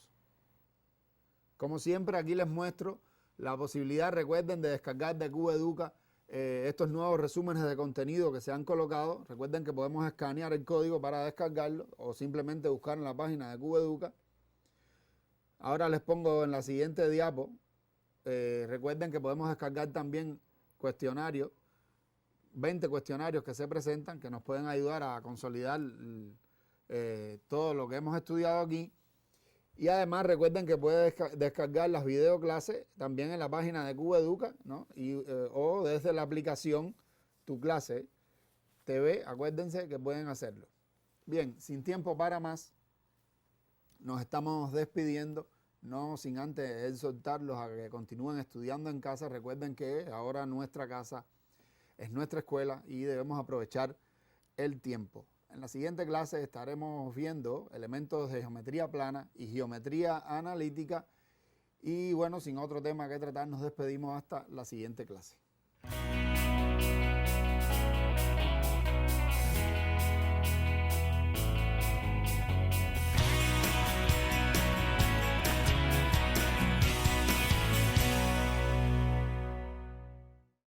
Como siempre, aquí les muestro la posibilidad, recuerden, de descargar de QEduca estos nuevos resúmenes de contenido que se han colocado. Recuerden que podemos escanear el código para descargarlo o simplemente buscar en la página de QEduca. Ahora les pongo en la siguiente diapo. Recuerden que podemos descargar también cuestionarios, 20 cuestionarios que se presentan, que nos pueden ayudar a consolidar todo lo que hemos estudiado aquí. Y además recuerden que pueden descargar las videoclases también en la página de QEduca, ¿no? O desde la aplicación Tu Clase TV, acuérdense que pueden hacerlo. Bien, sin tiempo para más, nos estamos despidiendo, no sin antes exhortarlos a que continúen estudiando en casa. Recuerden que ahora nuestra casa es nuestra escuela y debemos aprovechar el tiempo. En la siguiente clase estaremos viendo elementos de geometría plana y geometría analítica. Y bueno, sin otro tema que tratar, nos despedimos hasta la siguiente clase.